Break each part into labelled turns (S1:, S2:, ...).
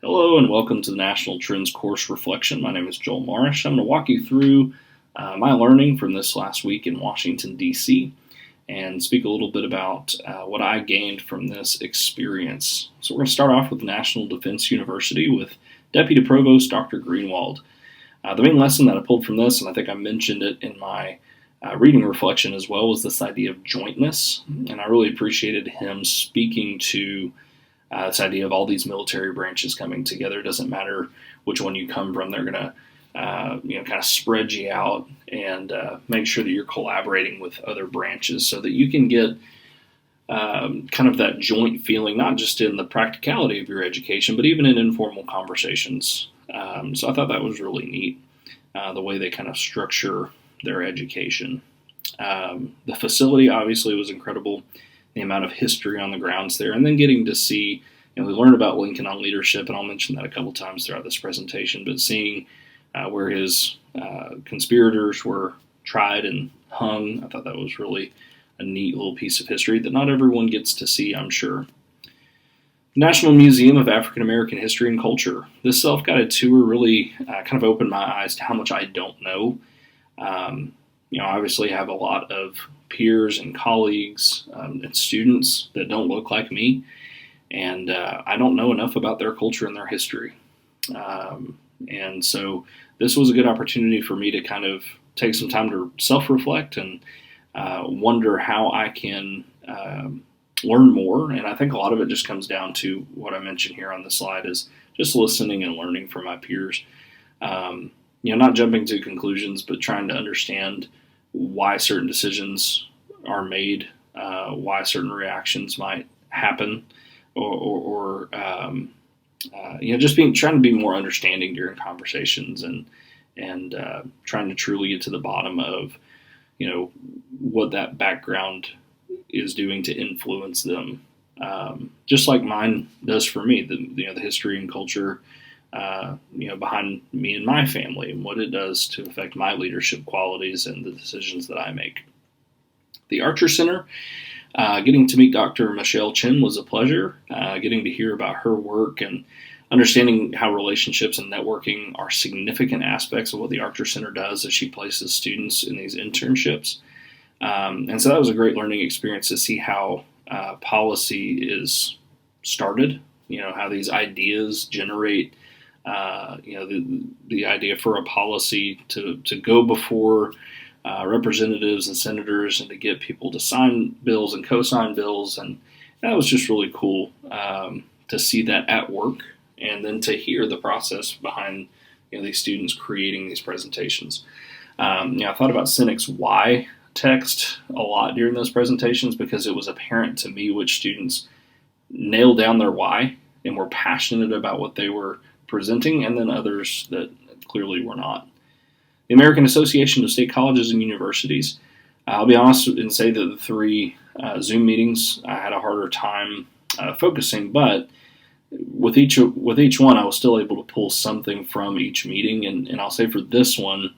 S1: Hello and welcome to the National Trends Course Reflection. My name is Joel Marsh. I'm going to walk you through my learning from this last week in Washington, D.C. and speak a little bit about what I gained from this experience. So we're going to start off with National Defense University with Deputy Provost Dr. Greenwald. The main lesson that I pulled from this, and I think I mentioned it in my reading reflection as well, was this idea of jointness. And I really appreciated him speaking to this idea of all these military branches coming together. It doesn't matter which one you come from; they're going to, kind of spread you out and make sure that you're collaborating with other branches, so that you can get kind of that joint feeling, not just in the practicality of your education, but even in informal conversations. So I thought that was really neat, the way they kind of structure their education. The facility obviously was incredible. The amount of history on the grounds there, and then getting to see, we learned about Lincoln on leadership, and I'll mention that a couple times throughout this presentation, but seeing where his conspirators were tried and hung, I thought that was really a neat little piece of history that not everyone gets to see, I'm sure. National Museum of African American History and Culture. This self-guided tour really kind of opened my eyes to how much I don't know. Obviously I have a lot of peers and colleagues and students that don't look like me, and I don't know enough about their culture and their history. And so this was a good opportunity for me to kind of take some time to self-reflect and wonder how I can learn more. And I think a lot of it just comes down to what I mentioned here on the slide, is just listening and learning from my peers. Not jumping to conclusions, but trying to understand why certain decisions are made, why certain reactions might happen, or just trying to be more understanding during conversations, and trying to truly get to the bottom of what that background is doing to influence them, just like mine does for me. The history and culture behind me and my family, and what it does to affect my leadership qualities and the decisions that I make. The Archer Center, getting to meet Dr. Michelle Chin was a pleasure. Getting to hear about her work and understanding how relationships and networking are significant aspects of what the Archer Center does as she places students in these internships. And so that was a great learning experience to see how policy is started, how these ideas generate the idea for a policy to go before representatives and senators, and to get people to sign bills and co-sign bills. And that was just really cool to see that at work, and then to hear the process behind these students creating these presentations. I thought about Senec's why text a lot during those presentations, because it was apparent to me which students nailed down their why and were passionate about what they were presenting, and then others that clearly were not. The American Association of State Colleges and Universities. I'll be honest and say that the three Zoom meetings I had a harder time focusing, but with each one I was still able to pull something from each meeting, and I'll say for this one,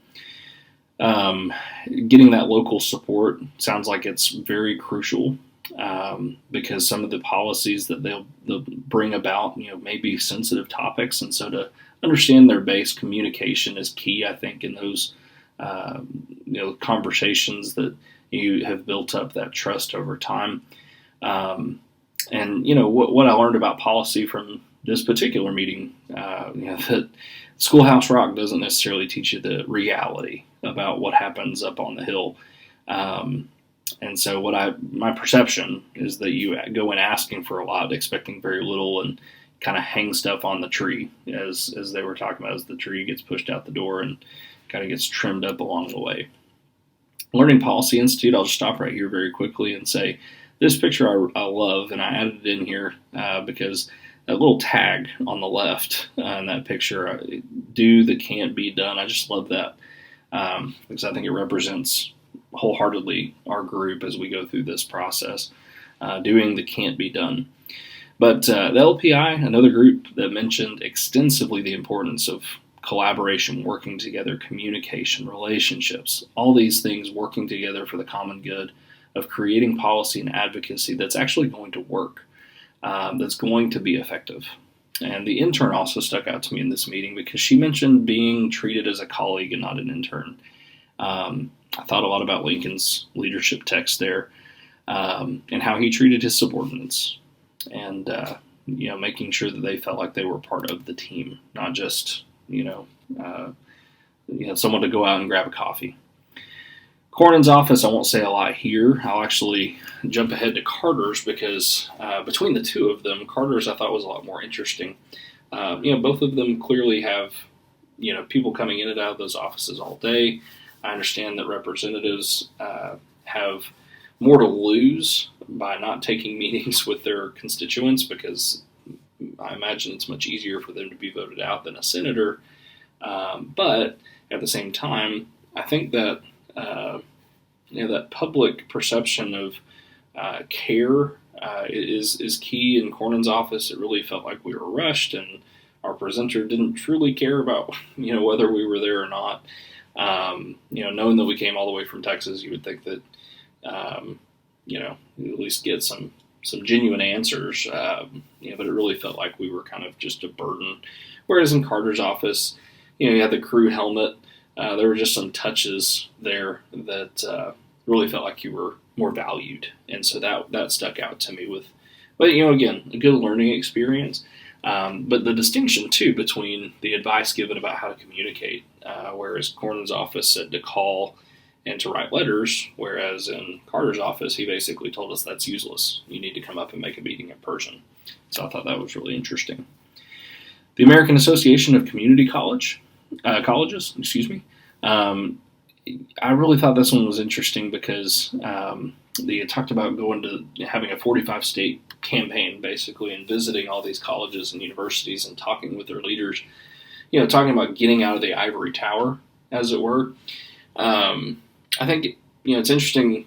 S1: getting that local support sounds like it's very crucial, because some of the policies that they'll bring about, may be sensitive topics, and so to understand their base, communication is key, I think, in those conversations that you have built up that trust over time. And what I learned about policy from this particular meeting, that Schoolhouse Rock doesn't necessarily teach you the reality about what happens up on the Hill. And so my perception is that you go in asking for a lot, expecting very little, and kind of hang stuff on the tree, as they were talking about, as the tree gets pushed out the door and kind of gets trimmed up along the way. Learning Policy Institute, I'll just stop right here very quickly and say this picture I love, and I added it in here because that little tag on the left in that picture, do the can't be done. I just love that because I think it represents wholeheartedly our group as we go through this process, doing the can't be done. But the LPI, another group that mentioned extensively the importance of collaboration, working together, communication, relationships, all these things working together for the common good of creating policy and advocacy that's actually going to work, that's going to be effective. And the intern also stuck out to me in this meeting because she mentioned being treated as a colleague and not an intern. I thought a lot about Lincoln's leadership text there, and how he treated his subordinates, and making sure that they felt like they were part of the team, not just someone to go out and grab a coffee. Cornyn's office, I won't say a lot here. I'll actually jump ahead to Carter's because between the two of them, Carter's I thought was a lot more interesting. Both of them clearly have people coming in and out of those offices all day. I understand that representatives have more to lose by not taking meetings with their constituents because I imagine it's much easier for them to be voted out than a senator. But at the same time, I think that that public perception of care is key in Cornyn's office. It really felt like we were rushed, and our presenter didn't truly care about whether we were there or not. Knowing that we came all the way from Texas, you would think that you'd at least get some genuine answers. But it really felt like we were kind of just a burden. Whereas in Carter's office, you had the crew helmet. There were just some touches there that really felt like you were more valued, and so that stuck out to me but again, a good learning experience. But the distinction too between the advice given about how to communicate, whereas Cornyn's office said to call and to write letters, whereas in Carter's office he basically told us that's useless. You need to come up and make a meeting in person. So I thought that was really interesting. The American Association of Community Colleges, I really thought this one was interesting because they talked about going to having a 45-state campaign, basically, and visiting all these colleges and universities and talking with their leaders, talking about getting out of the ivory tower, as it were. I think, it's interesting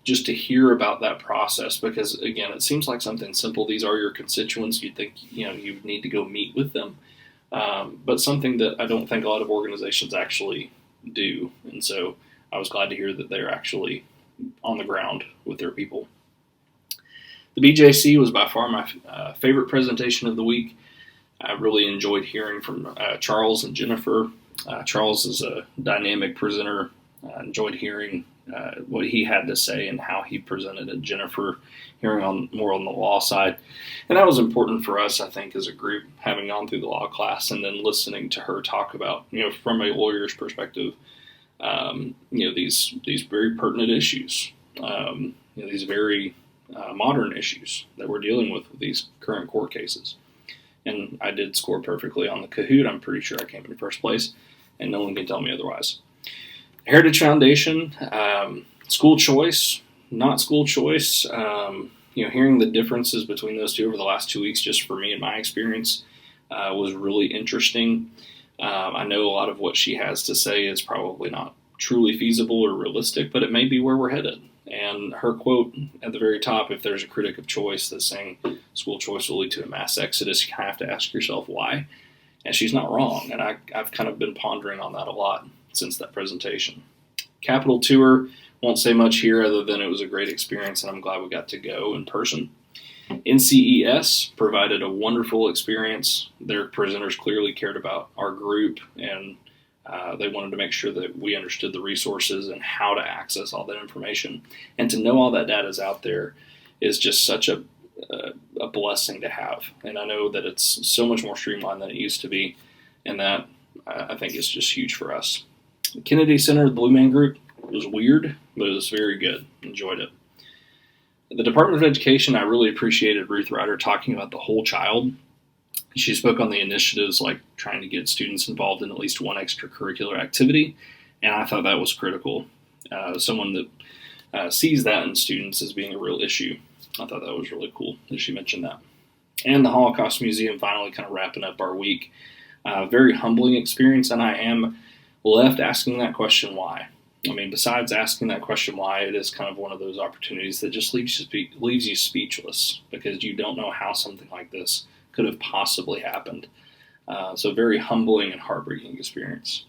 S1: just to hear about that process because, again, it seems like something simple. These are your constituents. You'd think, you need to go meet with them. But something that I don't think a lot of organizations actually do. And so I was glad to hear that they're actually on the ground with their people. The BJC was by far my favorite presentation of the week. I really enjoyed hearing from Charles and Jennifer. Charles is a dynamic presenter. I enjoyed hearing what he had to say and how he presented it. Jennifer hearing more on the law side. And that was important for us, I think, as a group, having gone through the law class and then listening to her talk about, from a lawyer's perspective, these very pertinent issues, these very modern issues that we're dealing with these current court cases. And I did score perfectly on the Kahoot. I'm pretty sure I came in first place, and no one can tell me otherwise. Heritage Foundation, school choice, not school choice. Hearing the differences between those two over the last 2 weeks, just for me and my experience, was really interesting. I know a lot of what she has to say is probably not truly feasible or realistic, but it may be where we're headed. And her quote at the very top, if there's a critic of choice that's saying school choice will lead to a mass exodus, you kind of have to ask yourself why. And she's not wrong. And I've kind of been pondering on that a lot since that presentation. Capitol Tour, won't say much here other than it was a great experience and I'm glad we got to go in person. NCES provided a wonderful experience. Their presenters clearly cared about our group and they wanted to make sure that we understood the resources and how to access all that information. And to know all that data is out there is just such a blessing to have. And I know that it's so much more streamlined than it used to be. And that, I think, is just huge for us. The Kennedy Center, the Blue Man Group, was weird, but it was very good. Enjoyed it. The Department of Education, I really appreciated Ruth Ryder talking about the whole child. She spoke on the initiatives like trying to get students involved in at least one extracurricular activity, and I thought that was critical. Someone that sees that in students as being a real issue. I thought that was really cool that she mentioned that. And the Holocaust Museum finally kind of wrapping up our week. Very humbling experience, and I am left asking that question why. I mean, besides asking that question why, it is kind of one of those opportunities that just leaves you speechless because you don't know how something like this could have possibly happened. So very humbling and heartbreaking experience.